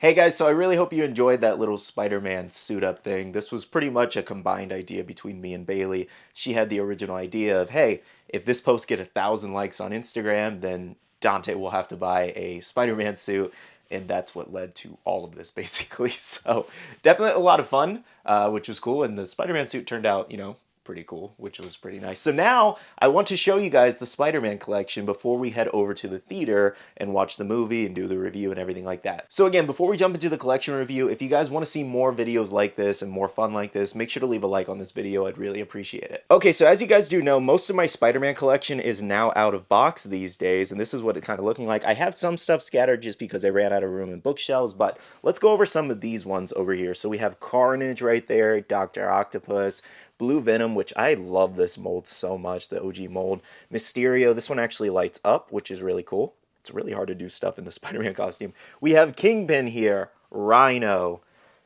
Hey guys, so I really hope you enjoyed that little Spider-Man suit up thing. This was pretty much a combined idea between me and Bailey. She had the original idea of, hey, if this post get 1,000 likes on Instagram, then Dante will have to buy a Spider-Man suit, and that's what led to all of this basically. So definitely a lot of fun, which was cool, and the Spider-Man suit turned out, pretty cool, which was pretty nice. So now I want to show you guys the Spider-Man collection before we head over to the theater and watch the movie and do the review and everything like that. So again, before we jump into the collection review, if you guys want to see more videos like this and more fun like this, make sure to leave a like on this video. I'd really appreciate it. Okay, so as you guys do know, most of my Spider-Man collection is now out of box these days, and this is what it kind of looking like. I have some stuff scattered just because I ran out of room in bookshelves, but let's go over some of these ones over here. So we have Carnage right there, Dr. Octopus, Blue Venom, which I love this mold so much, the OG mold. Mysterio, this one actually lights up, which is really cool. It's really hard to do stuff in the Spider-Man costume. We have Kingpin here, Rhino,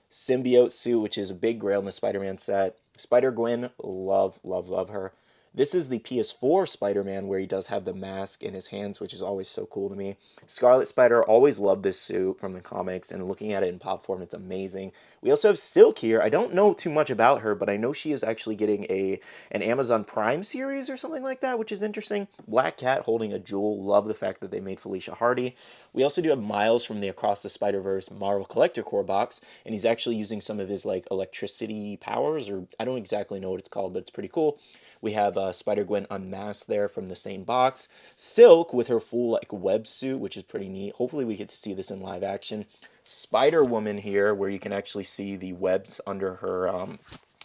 Symbiote suit, which is a big grail in the Spider-Man set. Spider-Gwen, love, love, love her. This is the PS4 Spider-Man where he does have the mask in his hands, which is always so cool to me. Scarlet Spider, always loved this suit from the comics, and looking at it in pop form, it's amazing. We also have Silk here. I don't know too much about her, but I know she is actually getting an Amazon Prime series or something like that, which is interesting. Black Cat holding a jewel. Love the fact that they made Felicia Hardy. We also do have Miles from the Across the Spider-Verse Marvel Collector Core box, and he's actually using some of his like electricity powers, or I don't exactly know what it's called, but it's pretty cool. We have Spider-Gwen unmasked there from the same box. Silk with her full like web suit, which is pretty neat. Hopefully we get to see this in live action. Spider-Woman here, where you can actually see the webs under her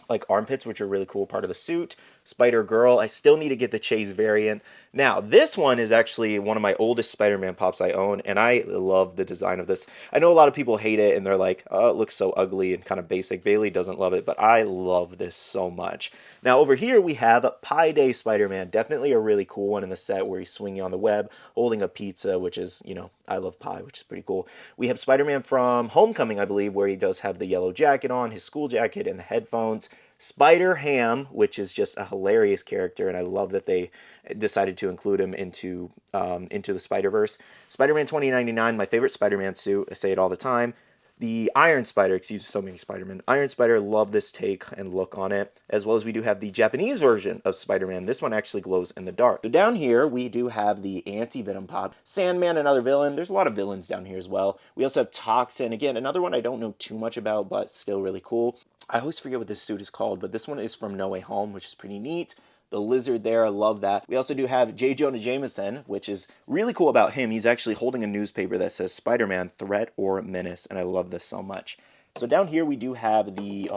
like armpits, which are really cool part of the suit. Spider-Girl, I still need to get the Chase variant. Now, this one is actually one of my oldest Spider-Man pops I own, and I love the design of this. I know a lot of people hate it, and they're like, oh, it looks so ugly and kind of basic. Bailey doesn't love it, but I love this so much. Now, over here, we have Pie Day Spider-Man. Definitely a really cool one in the set where he's swinging on the web, holding a pizza, which is, I love pie, which is pretty cool. We have Spider-Man from Homecoming, I believe, where he does have the yellow jacket on, his school jacket, and the headphones. Spider-Ham, which is just a hilarious character, and I love that they decided to include him into the Spider-Verse. Spider-Man 2099, my favorite Spider-Man suit. I say it all the time. The Iron Spider, excuse me, so many Spider-Man. Iron Spider, love this take and look on it, as well as we do have the Japanese version of Spider-Man. This one actually glows in the dark. So down here, we do have the Anti-Venom pop. Sandman, another villain. There's a lot of villains down here as well. We also have Toxin, again, another one I don't know too much about, but still really cool. I always forget what this suit is called, but this one is from No Way Home, which is pretty neat. The lizard there, I love that. We also do have J. Jonah Jameson, which is really cool about him. He's actually holding a newspaper that says Spider-Man, Threat or Menace, and I love this so much. So down here we do have the,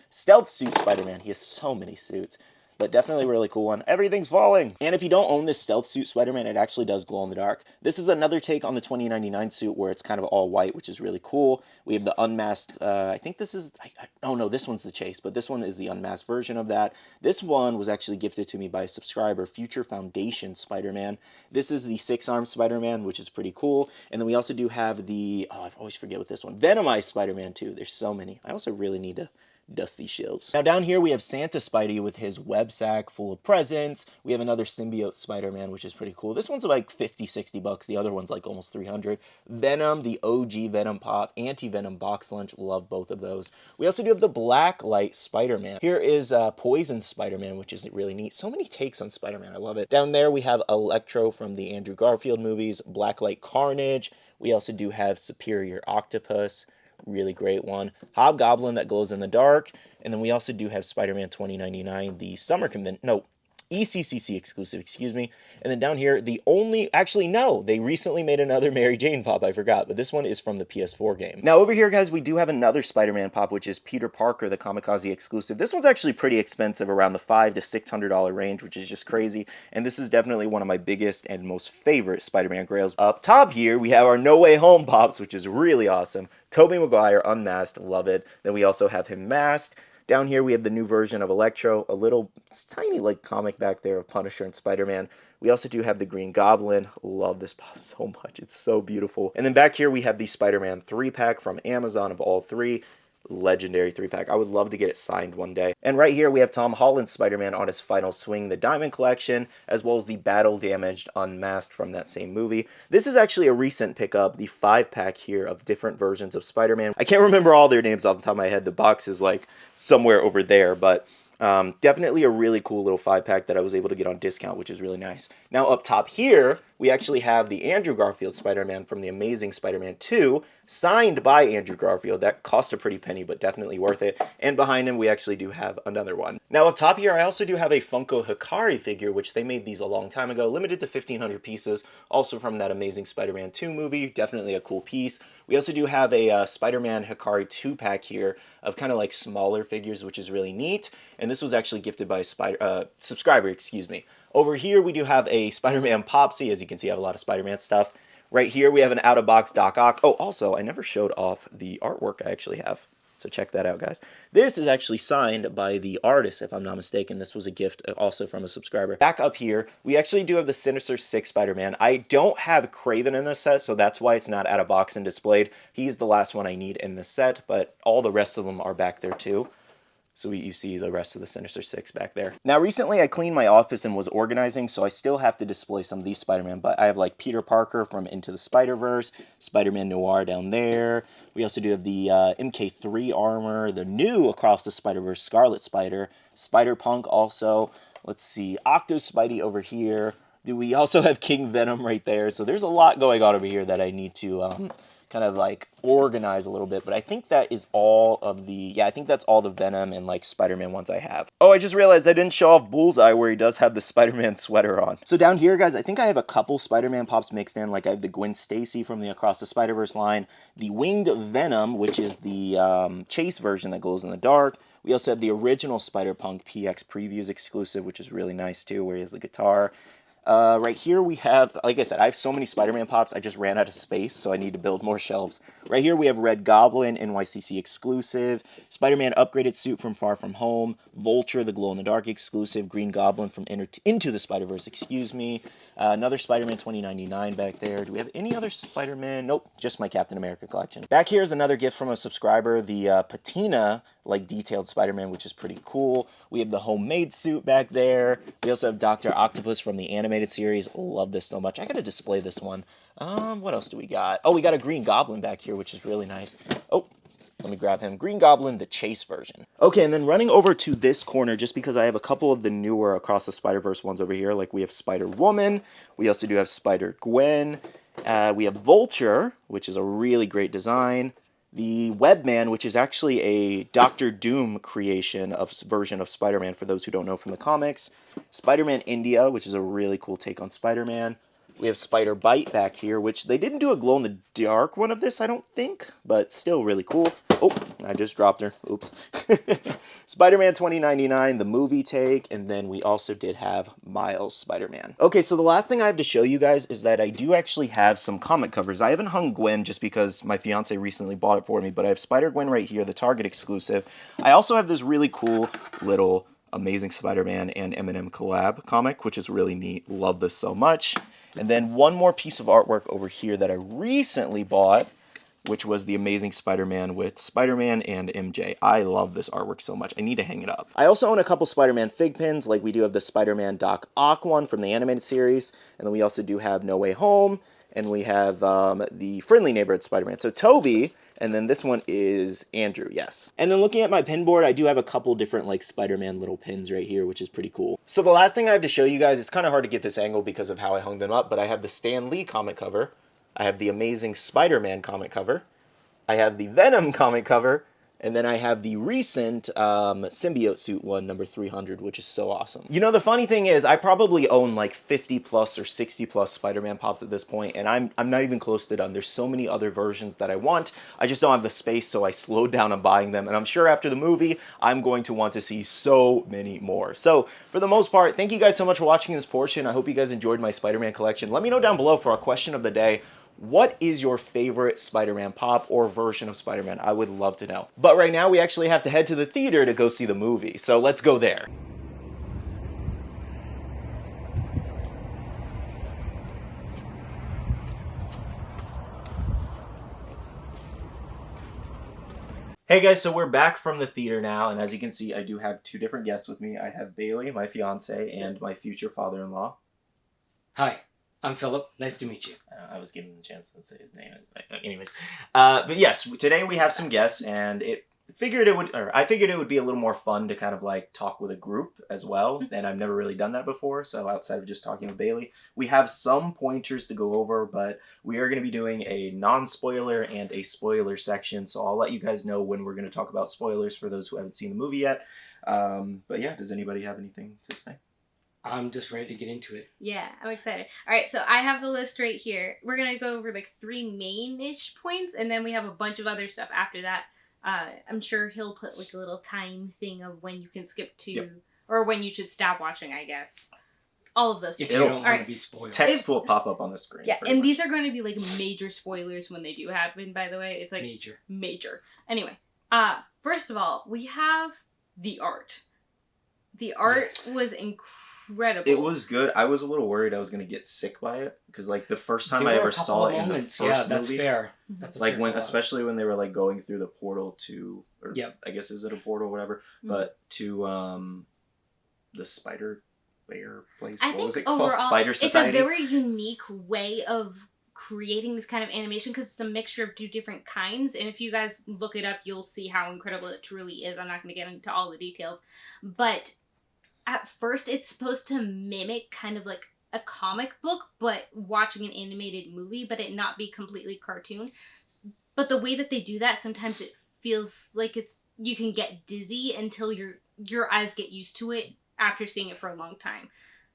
Stealth Suit Spider-Man. He has so many suits, but definitely a really cool one. Everything's falling! And if you don't own this Stealth Suit Spider-Man, it actually does glow in the dark. This is another take on the 2099 suit where it's kind of all white, which is really cool. We have the unmasked, I think this is, oh no, this one's the Chase, but this one is the unmasked version of that. This one was actually gifted to me by a subscriber, Future Foundation Spider-Man. This is the six-armed Spider-Man, which is pretty cool. And then we also do have the, I always forget what this one, Venomized Spider-Man too. There's so many. I also really need to dust these shelves. Now down here we have Santa Spidey with his web sack full of presents. We have another symbiote Spider-Man, which is pretty cool. This one's like 50, 60 bucks. The other one's like almost 300. Venom, the OG Venom pop, Anti-Venom box lunch. Love both of those. We also do have the Blacklight Spider-Man. Here is Poison Spider-Man, which is really neat. So many takes on Spider-Man. I love it. Down there we have Electro from the Andrew Garfield movies, Blacklight Carnage. We also do have Superior Octopus. Really great one. Hobgoblin that glows in the dark. And then we also do have Spider-Man 2099, the summer convention. No, ECCC exclusive, excuse me. And then down here, the only, actually no, they recently made another Mary Jane pop, I forgot, but this one is from the PS4 game. Now over here, guys, we do have another Spider-Man pop, which is Peter Parker, the Kamikaze exclusive. This one's actually pretty expensive, around the $500 to $600 range, which is just crazy. And this is definitely one of my biggest and most favorite Spider-Man grails. Up top here, we have our No Way Home pops, which is really awesome. Tobey Maguire, unmasked, love it. Then we also have him masked. Down here we have the new version of Electro, a little tiny like comic back there of Punisher and Spider-Man. We also do have the Green Goblin. Love this pop so much. It's so beautiful. And then back here we have the Spider-Man 3-pack from Amazon of all three. legendary 3-pack. I would love to get it signed one day. And right here we have Tom Holland's Spider-Man on his final swing, the Diamond Collection, as well as the Battle Damaged Unmasked from that same movie. This is actually a recent pickup, the 5-pack here of different versions of Spider-Man. I can't remember all their names off the top of my head. The box is like somewhere over there, but definitely a really cool little 5-pack that I was able to get on discount, which is really nice. Now up top here, we actually have the Andrew Garfield Spider-Man from The Amazing Spider-Man 2, signed by Andrew Garfield. That cost a pretty penny, but definitely worth it. And behind him, we actually do have another one. Now up top here, I also do have a Funko Hikari figure, which they made these a long time ago, limited to 1,500 pieces, also from that Amazing Spider-Man 2 movie. Definitely a cool piece. We also do have a Spider-Man Hikari 2-pack here of kind of like smaller figures, which is really neat. And this was actually gifted by a subscriber, excuse me. Over here, we do have a Spider-Man Popsy. As you can see, I have a lot of Spider-Man stuff. Right here, we have an out-of-box Doc Ock. Oh, also, I never showed off the artwork I actually have. So check that out, guys. This is actually signed by the artist, if I'm not mistaken. This was a gift also from a subscriber. Back up here, we actually do have the Sinister Six Spider-Man. I don't have Kraven in this set, so that's why it's not out of box and displayed. He's the last one I need in this set, but all the rest of them are back there too. So you see the rest of the Sinister Six back there. Now, recently I cleaned my office and was organizing, so I still have to display some of these Spider-Man, but I have like Peter Parker from Into the Spider-Verse, Spider-Man Noir down there. We also do have the MK3 armor, the new Across the Spider-Verse Scarlet Spider, Spider-Punk also. Let's see, Octo Spidey over here. We also have King Venom right there, so there's a lot going on over here that I need to kind of like organize a little bit, but I think that is all of the, yeah, I think that's all the Venom and like Spider-Man ones I have. Oh, I just realized I didn't show off Bullseye where he does have the Spider-Man sweater on. So down here, guys, I think I have a couple Spider-Man pops mixed in, like I have the Gwen Stacy from the Across the Spider-Verse line, the Winged Venom, which is the Chase version that glows in the dark. We also have the original Spider-Punk PX Previews exclusive, which is really nice too, where he has the guitar. Right here we have, like I said, I have so many Spider-Man pops, I just ran out of space, so I need to build more shelves. Right here we have Red Goblin, NYCC exclusive, Spider-Man upgraded suit from Far From Home, Vulture, the glow-in-the-dark exclusive, Green Goblin from Into the Spider-Verse, excuse me, another Spider-Man 2099 back there. Do we have any other Spider-Man? Nope, just my Captain America collection. Back here is another gift from a subscriber, the patina, like detailed Spider-Man, which is pretty cool. We have the homemade suit back there. We also have Dr. Octopus from the animated series. Love this so much. I gotta display this one. What else do we got? Oh, we got a Green Goblin back here, which is really nice. Oh, let me grab him. Green Goblin, the Chase version. Okay, and then running over to this corner, just because I have a couple of the newer Across the Spider-Verse ones over here, like we have Spider-Woman, we also do have Spider-Gwen, we have Vulture, which is a really great design, the Webman, which is actually a Doctor Doom creation of version of Spider-Man, for those who don't know from the comics, Spider-Man India, which is a really cool take on Spider-Man. We have Spider-Bite back here, which they didn't do a glow-in-the-dark one of this, I don't think, but still really cool. Oh, I just dropped her. Oops. Spider-Man 2099, the movie take, and then we also did have Miles Spider-Man. Okay, so the last thing I have to show you guys is that I do actually have some comic covers. I haven't hung Gwen just because my fiance recently bought it for me, but I have Spider-Gwen right here, the Target exclusive. I also have this really cool little Amazing Spider-Man and Eminem collab comic, which is really neat. Love this so much. And then one more piece of artwork over here that I recently bought, which was the Amazing Spider-Man with Spider-Man and MJ. I love this artwork so much. I need to hang it up. I also own a couple Spider-Man fig pins, like we do have the Spider-Man Doc Ock one from the animated series, and then we also do have No Way Home, and we have the Friendly Neighborhood Spider-Man. So Toby, and then this one is Andrew, yes. And then looking at my pin board, I do have a couple different like Spider-Man little pins right here, which is pretty cool. So the last thing I have to show you guys, it's kind of hard to get this angle because of how I hung them up, but I have the Stan Lee comic cover, I have the Amazing Spider-Man comic cover, I have the Venom comic cover, and then I have the recent symbiote suit one, number 300, which is so awesome. You know, the funny thing is, I probably own like 50 plus or 60 plus Spider-Man pops at this point, and I'm not even close to done. There's so many other versions that I want. I just don't have the space, so I slowed down on buying them, and I'm sure after the movie, I'm going to want to see so many more. So, for the most part, thank you guys so much for watching this portion. I hope you guys enjoyed my Spider-Man collection. Let me know down below for our question of the day. What is your favorite Spider-Man pop or version of Spider-Man? I would love to know. But right now, we actually have to head to the theater to go see the movie, so let's go there. Hey guys, so we're back from the theater now, and as you can see, I do have two different guests with me. I have Bailey, my fiance, and my future father-in-law. Hi, I'm Philip. Nice to meet you. I was given the chance to say his name. Anyways, but yes, today we have some guests, and I figured it would be a little more fun to kind of like talk with a group as well, and I've never really done that before. So outside of just talking with Bailey, we have some pointers to go over, but we are going to be doing a non-spoiler and a spoiler section. So I'll let you guys know when we're going to talk about spoilers for those who haven't seen the movie yet. But yeah, does anybody have anything to say? I'm just ready to get into it. Yeah, I'm excited. All right, so I have the list right here. We're going to go over like 3 main-ish points, and then we have a bunch of other stuff after that. I'm sure he'll put like a little time thing of when you can skip to, or when you should stop watching, I guess. All of those things. If you don't want to be spoiled. Text will pop up on the screen. Yeah, and these are going to be like major spoilers when they do happen, by the way. It's like major. Anyway, first of all, we have the art. The art was incredible. It was good. I was a little worried I was going to get sick by it because, like, the first time I ever saw it in the first movie, that's fair. That's like especially when they were like going through the portal to, or I guess is it a portal or whatever, but to the spider bear place. What was it called? Overall, Spider Society. It's a very unique way of creating this kind of animation because it's a mixture of 2 different kinds, and if you guys look it up, you'll see how incredible it truly is. I'm not going to get into all the details, but at first it's supposed to mimic kind of like a comic book, but watching an animated movie, but it not be completely cartoon. But the way that they do that, sometimes it feels like you can get dizzy until your eyes get used to it after seeing it for a long time.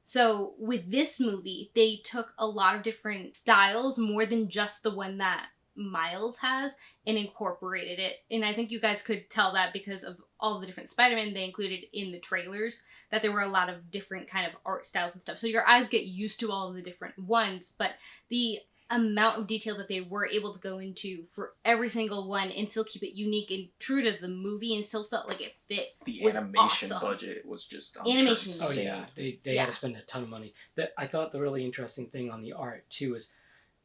So with this movie, they took a lot of different styles, more than just the one that Miles has, and incorporated it. And I think you guys could tell that because of all the different Spider-Man they included in the trailers, that there were a lot of different kind of art styles and stuff. So your eyes get used to all of the different ones, but the amount of detail that they were able to go into for every single one and still keep it unique and true to the movie and still felt like it fit. The animation budget was just animation. Oh yeah, they had to spend a ton of money. I thought the really interesting thing on the art too is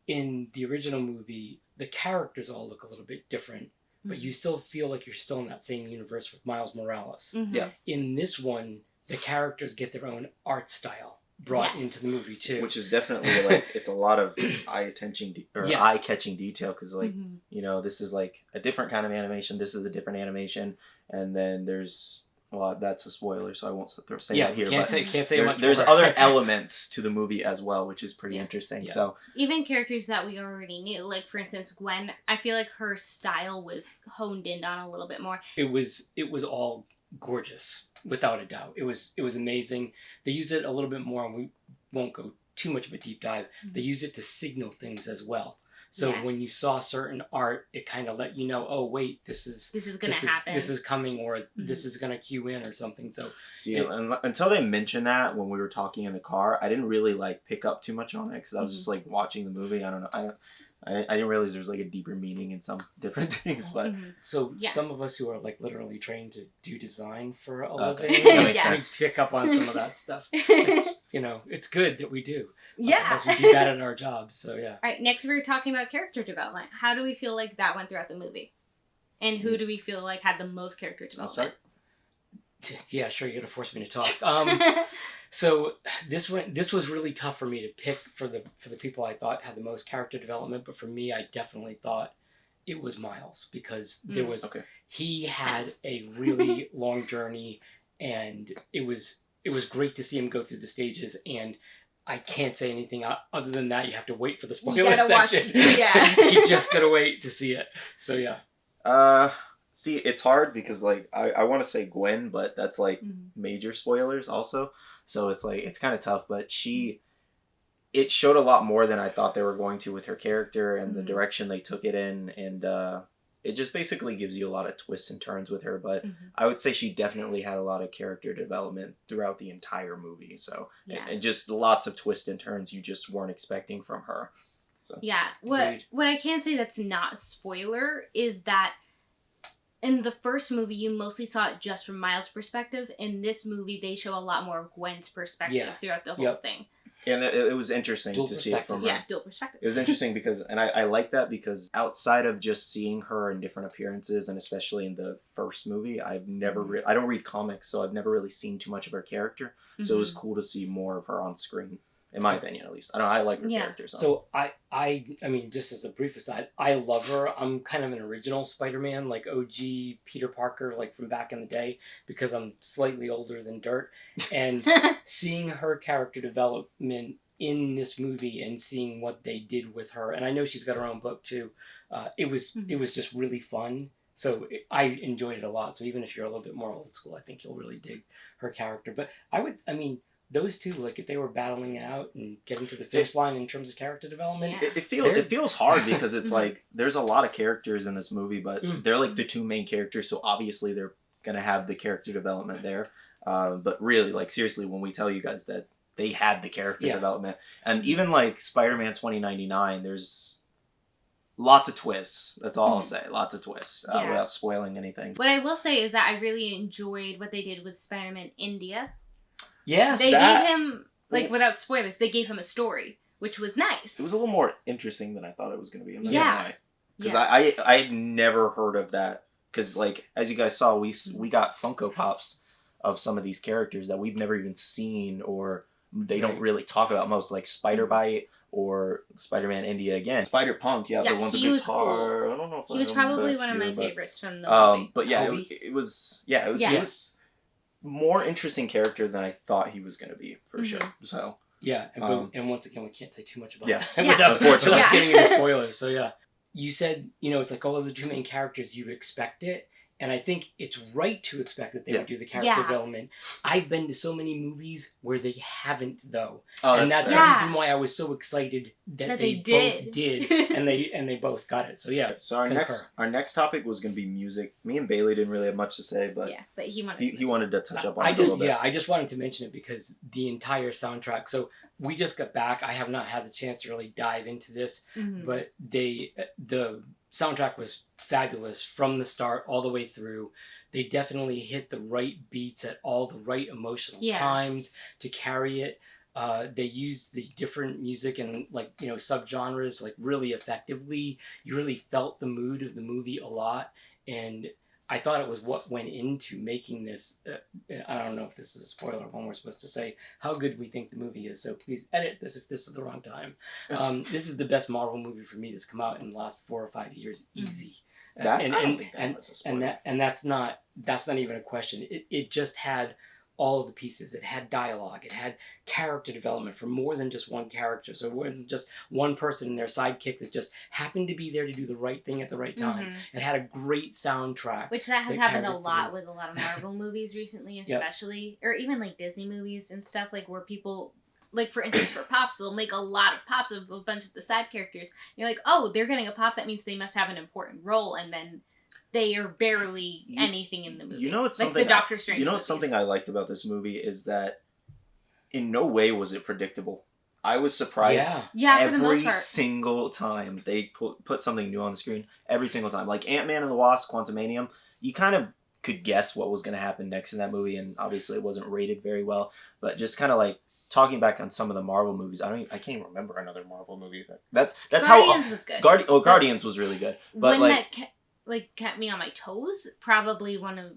in the original movie the characters all look a little bit different, but you still feel like you're still in that same universe with Miles Morales. Yeah. In this one, the characters get their own art style brought into the movie too, which is definitely like it's a lot of eye-catching detail because like you know, this is like a different kind of animation, this is a different animation, and then there's that's a spoiler, so I won't say that here. Can't say much. There's other elements to the movie as well, which is pretty interesting. Yeah. So even characters that we already knew, like for instance Gwen, I feel like her style was honed in on a little bit more. It was all gorgeous, without a doubt. It was amazing. They use it a little bit more, and we won't go too much of a deep dive. They use it to signal things as well. So when you saw certain art, it kind of let you know, oh wait, this is going to happen. This is coming, or this is going to cue in or something. So until they mentioned that when we were talking in the car, I didn't really like pick up too much on it because I was just like watching the movie. I don't know. I didn't realize there was like a deeper meaning in some different things, but so some of us who are like literally trained to do design for a living, that makes sense. Pick up on some of that stuff. It's, it's good that we do. Yeah, as we do that in our jobs. So yeah. All right, next we're talking about character development. How do we feel like that went throughout the movie, and who do we feel like had the most character development? Yeah, sure. You're gonna force me to talk. So this was really tough for me to pick for the people I thought had the most character development, but for me, I definitely thought it was Miles because there was he had a really long journey, and it was great to see him go through the stages. And I can't say anything other than that. You have to wait for the spoiler section. You just gotta wait to see it. So yeah. See, it's hard because like I want to say Gwen, but that's like major spoilers also. So it's like it's kind of tough, but it showed a lot more than I thought they were going to with her character and the direction they took it in, and it just basically gives you a lot of twists and turns with her. But I would say she definitely had a lot of character development throughout the entire movie. So and just lots of twists and turns you just weren't expecting from her. So. Yeah, what I can say that's not a spoiler is that in the first movie, you mostly saw it just from Miles' perspective. In this movie, they show a lot more of Gwen's perspective throughout the whole thing. And it was interesting Dual to see it from her. Yeah, dual perspective. It was interesting because, and I like that because outside of just seeing her in different appearances, and especially in the first movie, I've never I don't read comics, so I've never really seen too much of her character. So it was cool to see more of her on screen, in my opinion, at least. I like her character. So I mean, just as a brief aside, I love her. I'm kind of an original Spider-Man, like OG Peter Parker, like from back in the day, because I'm slightly older than dirt. And seeing her character development in this movie and seeing what they did with her, and I know she's got her own book too. It was just really fun. So I enjoyed it a lot. So even if you're a little bit more old school, I think you'll really dig her character. But I mean, those two, like if they were battling out and getting to the finish line in terms of character development, it feels hard because it's like there's a lot of characters in this movie, but they're like the two main characters, so obviously they're gonna have the character development there. But really, like seriously, when we tell you guys that they had the character development, and even like Spider-Man 2099, there's lots of twists. That's all I'll say. Lots of twists without spoiling anything. What I will say is that I really enjoyed what they did with Spider-Man India. Yes, they gave him, like, without spoilers, they gave him a story, which was nice. It was a little more interesting than I thought it was going to be. Yeah. Because I never heard of that. Because, like, as you guys saw, we got Funko Pops of some of these characters that we've never even seen or they don't really talk about most, like Spider-Bite or Spider-Man India again. Spider-Punk, the one with the guitar. Cool. I don't know if he was probably one of my favorites from the movie. But yeah, it was more interesting character than I thought he was going to be, for sure. So and once again, we can't say too much about that unfortunately, without getting into spoilers. So yeah, you said it's like all of the two main characters, you expect it, and I think it's right to expect that they would do the character development. I've been to so many movies where they haven't though, and that's the reason why I was so excited that they both did, and they both got it. So yeah. So our next topic was going to be music. Me and Bailey didn't really have much to say, but he wanted to touch up on it a little bit. I just wanted to mention it because the entire soundtrack. So we just got back. I have not had the chance to really dive into this, but the soundtrack was fabulous from the start all the way through. They definitely hit the right beats at all the right emotional times to carry it. They used the different music and subgenres like really effectively. You really felt the mood of the movie a lot, and I thought it was what went into making this. I don't know if this is a spoiler when we're supposed to say how good we think the movie is, so please edit this if this is the wrong time. This is the best Marvel movie for me that's come out in the last 4 or 5 years, easy. And that's not even a question. It just had all of the pieces. It had dialogue. It had character development for more than just one character. So it wasn't just one person and their sidekick that just happened to be there to do the right thing at the right time. It had a great soundtrack. Which that has happened a lot with a lot of Marvel movies recently, especially. Or even like Disney movies and stuff, like where people... Like, for instance, for Pops, they'll make a lot of Pops of a bunch of the side characters. You're like, oh, they're getting a Pop, that means they must have an important role, and then they are barely anything in the movie. You know what's something... Like the Doctor Strange movies. Something I liked about this movie is that in no way was it predictable. I was surprised for the most part. Every single time they put something new on the screen. Every single time. Like Ant-Man and the Wasp, Quantumanium, you kind of could guess what was going to happen next in that movie, and obviously it wasn't rated very well, but just kind of like talking back on some of the Marvel movies, I can't remember another Marvel movie. That's Guardians was good. Guardians was really good. But one that kept me on my toes, probably one of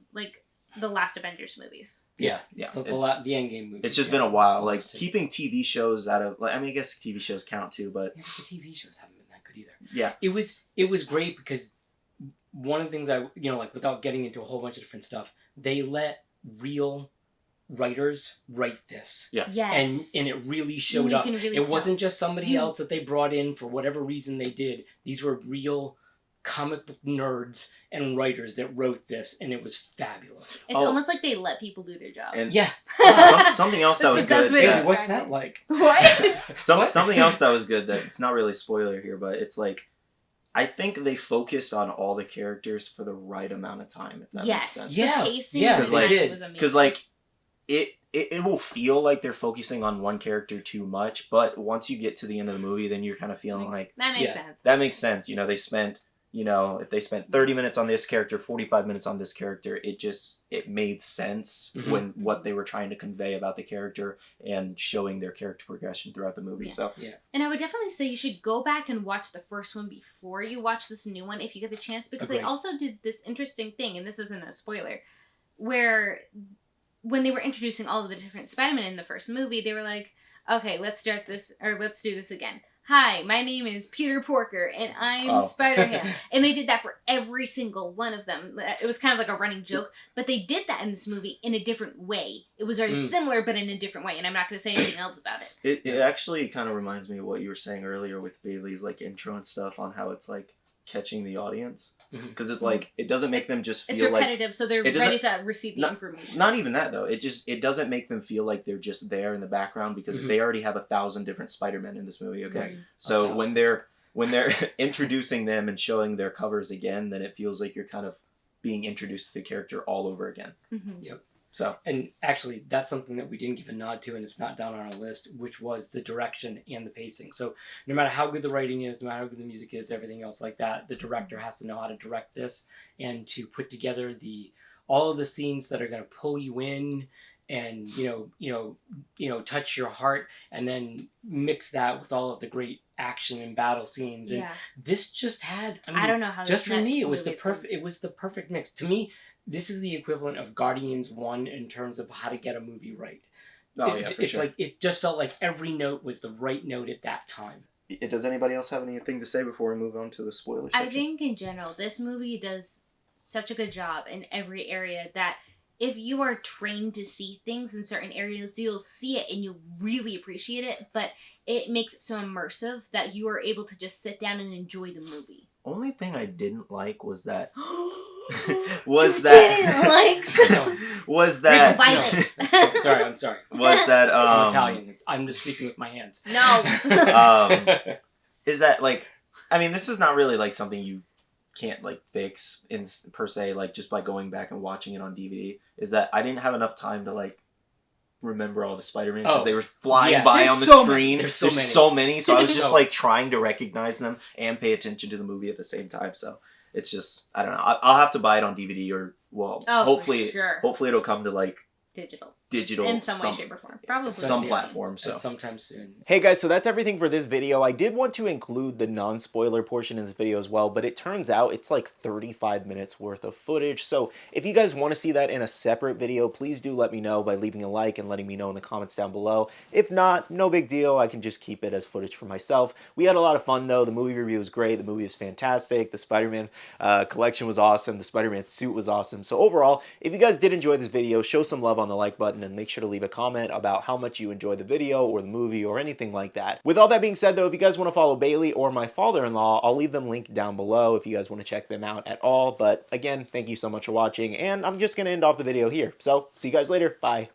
the last Avengers movies. Yeah. The Endgame movie. It's just been a while. Like keeping TV shows out of, I guess TV shows count too, but the TV shows haven't been that good either. Yeah, it was great because one of the things without getting into a whole bunch of different stuff, they let real writers write this. Yeah. Yes. And it really showed up. It wasn't just somebody else that they brought in for whatever reason they did. These were real comic book nerds and writers that wrote this, and it was fabulous. It's almost like they let people do their job. And something else that was good. What's that like? What? Something else that was good, that it's not really a spoiler here, but it's like, I think they focused on all the characters for the right amount of time, if that makes sense. Yeah. Because it will feel like they're focusing on one character too much, but once you get to the end of the movie, then you're kind of feeling like... That makes sense. That makes sense. They spent you know, if they spent 30 minutes on this character, 45 minutes on this character, it made sense when what they were trying to convey about the character and showing their character progression throughout the movie. So and I would definitely say you should go back and watch the first one before you watch this new one if you get the chance, because they also did this interesting thing, and this isn't a spoiler, where when they were introducing all of the different Spider-Man in the first movie, they were like, okay, let's do this again. Hi, my name is Peter Porker, and I'm Spider-Man. And they did that for every single one of them. It was kind of like a running joke, but they did that in this movie in a different way. It was very similar, but in a different way, and I'm not going to say anything else about it. It actually kind of reminds me of what you were saying earlier with Bailey's like intro and stuff on how it's like catching the audience. Because it's like, it doesn't make them just feel like... It's repetitive, so they're ready to receive the information. Not even that, though. It doesn't make them feel like they're just there in the background, because they already have 1,000 different Spider-Men in this movie, okay? Right. So when they're introducing them and showing their covers again, then it feels like you're kind of being introduced to the character all over again. Yep. So, and actually, that's something that we didn't give a nod to, and it's not down on our list, which was the direction and the pacing. So, no matter how good the writing is, no matter how good the music is, everything else like that, the director has to know how to direct this and to put together all of the scenes that are going to pull you in and touch your heart, and then mix that with all of the great action and battle scenes. And this just had, I don't know how. Just for me, it was the perfect mix. To me, this is the equivalent of Guardians 1 in terms of how to get a movie right. It's like, it just felt like every note was the right note at that time. Does anybody else have anything to say before we move on to the spoiler section? I think in general, this movie does such a good job in every area that if you are trained to see things in certain areas, you'll see it and you'll really appreciate it, but it makes it so immersive that you are able to just sit down and enjoy the movie. Only thing I didn't like was that... I'm sorry. Was that I'm Italian. I'm just speaking with my hands. No. Is that like, I mean, this is not really like something you can't like fix in per se, like just by going back and watching it on DVD. Is that I didn't have enough time to like remember all the Spider-Man because they were flying by on the screen. There's so many. So I was just like trying to recognize them and pay attention to the movie at the same time. So it's just, I don't know. I'll have to buy it on DVD or, well, hopefully it'll come to like digital in some way, shape, or form. Probably some platform. So sometime soon. Hey guys, so that's everything for this video. I did want to include the non-spoiler portion in this video as well, but it turns out it's like 35 minutes worth of footage. So if you guys want to see that in a separate video, please do let me know by leaving a like and letting me know in the comments down below. If not, no big deal. I can just keep it as footage for myself. We had a lot of fun though. The movie review was great. The movie was fantastic. The Spider-Man collection was awesome. The Spider-Man suit was awesome. So overall, if you guys did enjoy this video, show some love on the like button and make sure to leave a comment about how much you enjoyed the video or the movie or anything like that. With all that being said though, if you guys want to follow Bailey or my father-in-law, I'll leave them linked down below if you guys want to check them out at all. But again, thank you so much for watching, and I'm just going to end off the video here. So see you guys later. Bye.